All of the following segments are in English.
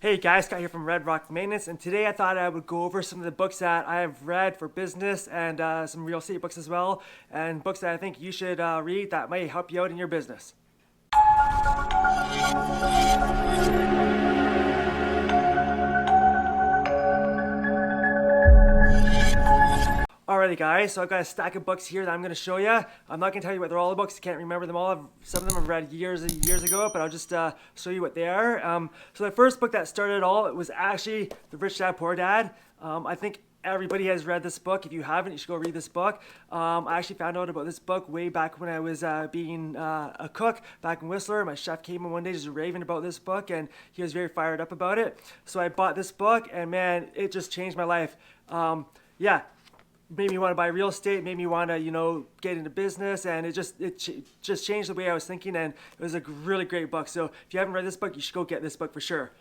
Hey guys, Scott here from Red Rock Maintenance, and today I thought I would go over some of the books that I have read for business and some real estate books as well, and books that I think you should read that might help you out in your business. Alrighty guys, so I've got a stack of books here that I'm going to show you. I'm not going to tell you what they're all about because I can't remember them all. Some of them I've read years and years ago, but I'll just show you what they are. So the first book that started it all, it was actually The Rich Dad Poor Dad. I think everybody has read this book. If you haven't, you should go read this book. I actually found out about this book way back when I was being a cook back in Whistler. My chef came in one day just raving about this book, and he was very fired up about it. So I bought this book, and man, it just changed my life. Yeah. Made me want to buy real estate, made me want to, get into business, and it just changed the way I was thinking, and it was a really great book. So if you haven't read this book, you should go get this book for sure.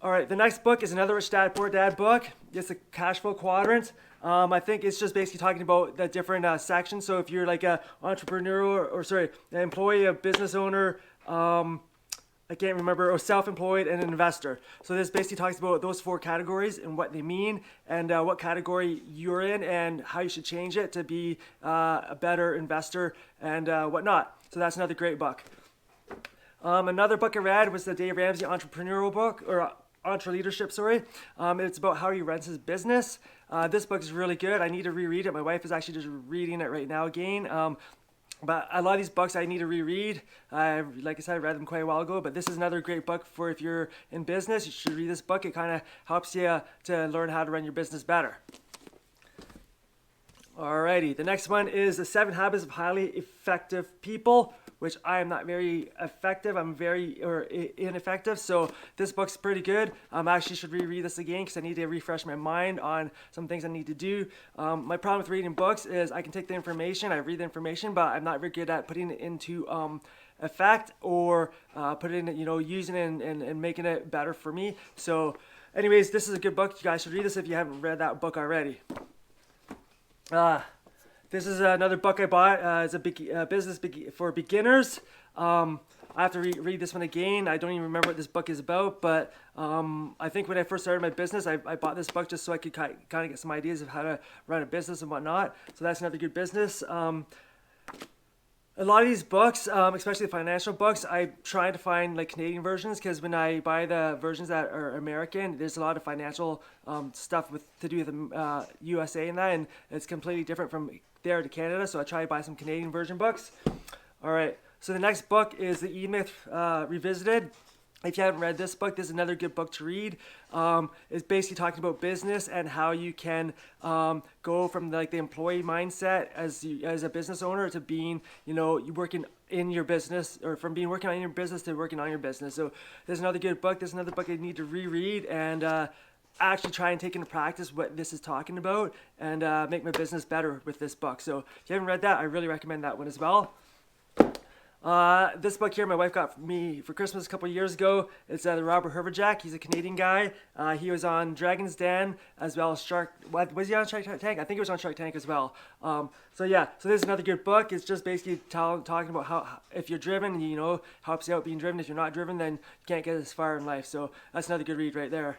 All right, the next book is another Rich Dad Poor Dad book. It's a cash flow quadrant. I think it's just basically talking about the different sections. So if you're like an entrepreneur, an employee, a business owner, I can't remember, or self-employed and an investor. So this basically talks about those four categories and what they mean and what category you're in and how you should change it to be a better investor and whatnot. So that's another great book. Another book I read was the Dave Ramsey entrepreneurial book, or EntreLeadership, sorry. It's about how he runs his business. This book is really good. I need to reread it. My wife is actually just reading it right now again. But a lot of these books I need to reread. Like I said, I read them quite a while ago, but this is another great book for if you're in business. You should read this book. It kind of helps you to learn how to run your business better. Alrighty, the next one is The 7 Habits of Highly Effective People, which I am not very effective. I'm very ineffective. So this book's pretty good. I actually should reread this again because I need to refresh my mind on some things I need to do. My problem with reading books is I can take the information, I read the information, but I'm not very good at putting it into effect or putting it, using it and making it better for me. So anyways, this is a good book. You guys should read this if you haven't read that book already. This is another book I bought. It's a business for beginners. I have to read this one again. I don't even remember what this book is about, but I think when I first started my business, I bought this book just so I could kind of get some ideas of how to run a business and whatnot. So that's another good business. A lot of these books, especially the financial books, I try to find like Canadian versions because when I buy the versions that are American, there's a lot of financial stuff to do with the USA and that, and it's completely different from there to Canada. So I try to buy some Canadian version books. All right. So the next book is the EMyth Revisited. If you haven't read this book, this is another good book to read. It's basically talking about business and how you can go from the employee mindset as a business owner to being, you working in your business, or from being working on your business to working on your business. So there's another good book. There's another book I need to reread and actually try and take into practice what this is talking about and make my business better with this book. So if you haven't read that, I really recommend that one as well. This book here my wife got for me for Christmas a couple of years ago. It's the Robert Herberjack. He's a Canadian guy. He was on Dragon's Den as well as was he on Shark Tank? I think he was on Shark Tank as well. So this is another good book. It's just basically talking about how if you're driven, helps you out being driven. If you're not driven, then you can't get as far in life. So that's another good read right there.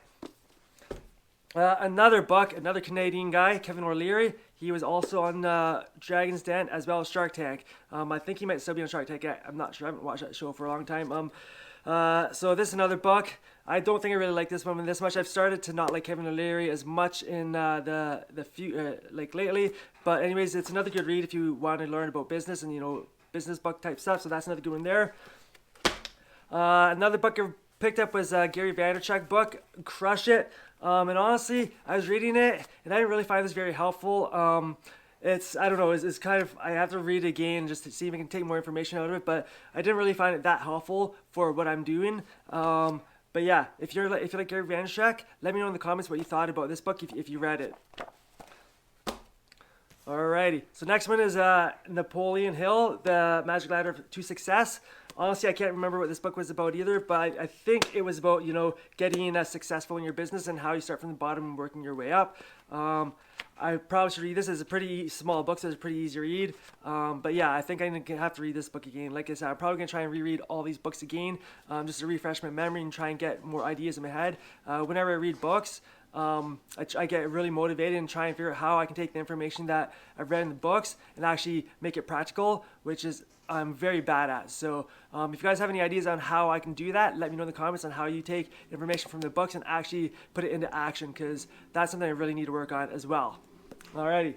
Another book, another Canadian guy, Kevin O'Leary. He was also on Dragon's Den as well as Shark Tank. I think he might still be on Shark Tank. I'm not sure. I haven't watched that show for a long time. So this is another book. I don't think I really like this one this much. I've started to not like Kevin O'Leary as much in lately. But anyways, it's another good read if you want to learn about business and business book type stuff. So that's another good one there. Another book I picked up was Gary Vaynerchuk book, Crush It. And honestly, I was reading it, and I didn't really find this very helpful. It's kind of, I have to read it again just to see if I can take more information out of it, but I didn't really find it that helpful for what I'm doing. But yeah, if you're like Gary Vaynerchuk, let me know in the comments what you thought about this book if you read it. Alrighty, so next one is Napoleon Hill, The Magic Ladder to Success. Honestly, I can't remember what this book was about either, but I think it was about, getting successful in your business and how you start from the bottom and working your way up. I probably should read this. It's a pretty small book, so it's pretty easy to read. But yeah, I think I'm gonna have to read this book again. Like I said, I'm probably gonna try and reread all these books again, just to refresh my memory and try and get more ideas in my head. Whenever I read books, I get really motivated and try and figure out how I can take the information that I've read in the books and actually make it practical, which is I'm very bad at. So if you guys have any ideas on how I can do that, let me know in the comments on how you take information from the books and actually put it into action, because that's something I really need to work on as well. Alrighty.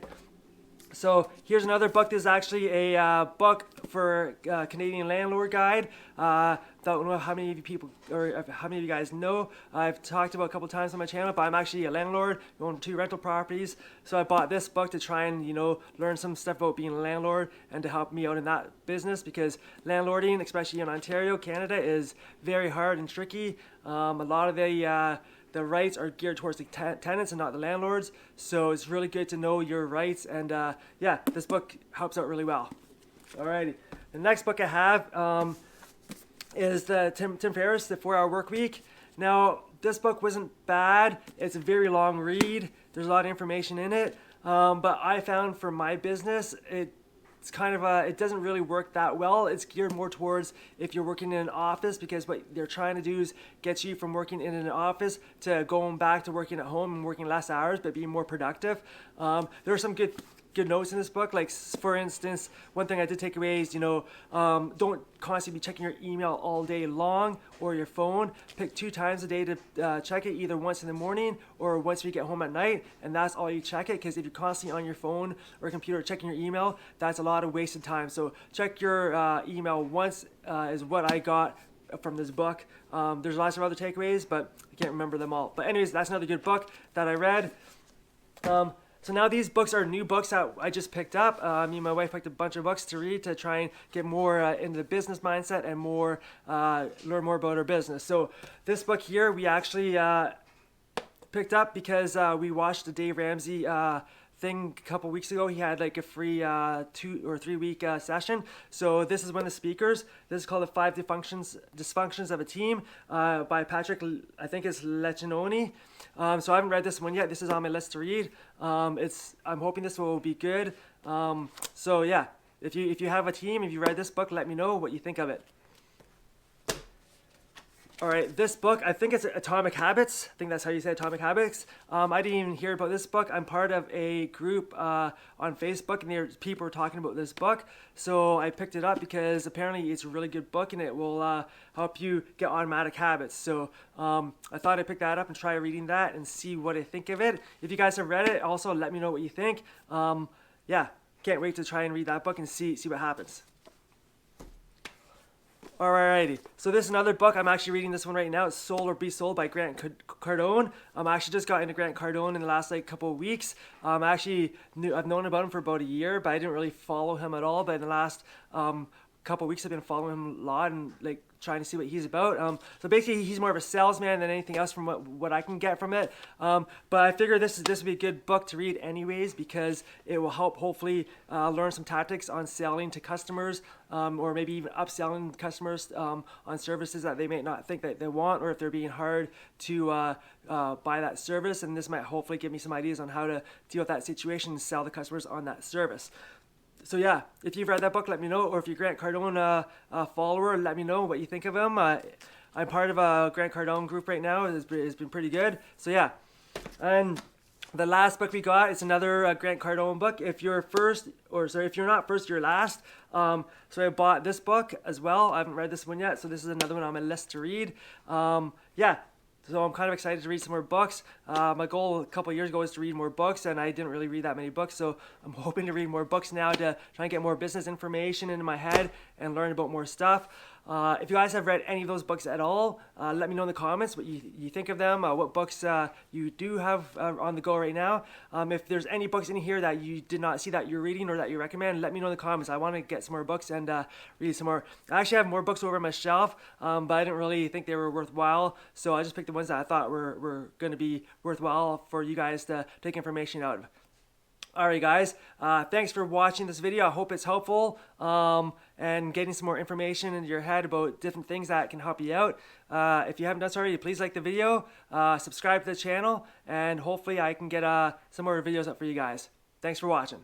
So here's another book. This is actually a book for Canadian Landlord Guide. Don't know how many of you people or how many of you guys know. I've talked about a couple times on my channel, but I'm actually a landlord. I own 2 rental properties. So I bought this book to try and learn some stuff about being a landlord and to help me out in that business, because landlording, especially in Ontario, Canada, is very hard and tricky. A lot of the rights are geared towards the tenants and not the landlords, so it's really good to know your rights, and yeah, this book helps out really well. Alrighty, the next book I have is the Tim Ferriss, The 4-Hour Work Week. Now, this book wasn't bad. It's a very long read. There's a lot of information in it, but I found for my business, it's kind of it doesn't really work that well. It's geared more towards if you're working in an office, because what they're trying to do is get you from working in an office to going back to working at home and working less hours but being more productive. There are some good notes in this book. Like, for instance, one thing I did take away is, don't constantly be checking your email all day long or your phone. Pick 2 times a day to check it, either once in the morning or once you get home at night, and that's all you check it, because if you're constantly on your phone or computer checking your email, that's a lot of wasted time. So check your email once is what I got from this book. There's lots of other takeaways, but I can't remember them all. But anyways, that's another good book that I read. So now these books are new books that I just picked up. Me and my wife picked a bunch of books to read to try and get more into the business mindset and more learn more about our business. So this book here we actually picked up because we watched the Dave Ramsey thing a couple weeks ago. He had like a free 2 or 3 week session. So this is one of the speakers. This is called The 5 Dysfunctions of a Team by Patrick, I think it's Lencioni. So I haven't read this one yet. This is on my list to read. I'm hoping this will be good. So yeah, if you have a team, if you read this book, let me know what you think of it. All right, this book, I think it's Atomic Habits. I think that's how you say Atomic Habits. I didn't even hear about this book. I'm part of a group on Facebook, and people were talking about this book. So I picked it up because apparently it's a really good book, and it will help you get automatic habits. So I thought I'd pick that up and try reading that and see what I think of it. If you guys have read it, also let me know what you think. Yeah, can't wait to try and read that book and see what happens. Alrighty, so this is another book. I'm actually reading this one right now. It's Sold or Be Sold by Grant Cardone. I actually just got into Grant Cardone in the last couple of weeks. I've known about him for about a year, but I didn't really follow him at all. But in the last couple of weeks, I've been following him a lot and trying to see what he's about. So basically, he's more of a salesman than anything else from what I can get from it. But I figure this would be a good book to read anyways, because it will help hopefully learn some tactics on selling to customers, or maybe even upselling customers on services that they may not think that they want, or if they're being hard to buy that service. And this might hopefully give me some ideas on how to deal with that situation and sell the customers on that service. So yeah, if you've read that book, let me know. Or if you're Grant Cardone follower, let me know what you think of him. I'm part of a Grant Cardone group right now. It's been pretty good. So yeah, and the last book we got is another Grant Cardone book. If you're not first, you're last. So I bought this book as well. I haven't read this one yet, so this is another one on my list to read. Yeah. So I'm kind of excited to read some more books. My goal a couple of years ago was to read more books, and I didn't really read that many books. So I'm hoping to read more books now to try and get more business information into my head and learn about more stuff. If you guys have read any of those books at all, let me know in the comments what you think of them, what books you do have on the go right now. If there's any books in here that you did not see that you're reading or that you recommend, let me know in the comments. I want to get some more books and read some more. I actually have more books over on my shelf, but I didn't really think they were worthwhile, so I just picked the ones that I thought were going to be worthwhile for you guys to take information out of. Alright guys, thanks for watching this video. I hope it's helpful and getting some more information into your head about different things that can help you out. If you haven't done so already, please like the video, subscribe to the channel, and hopefully I can get some more videos up for you guys. Thanks for watching.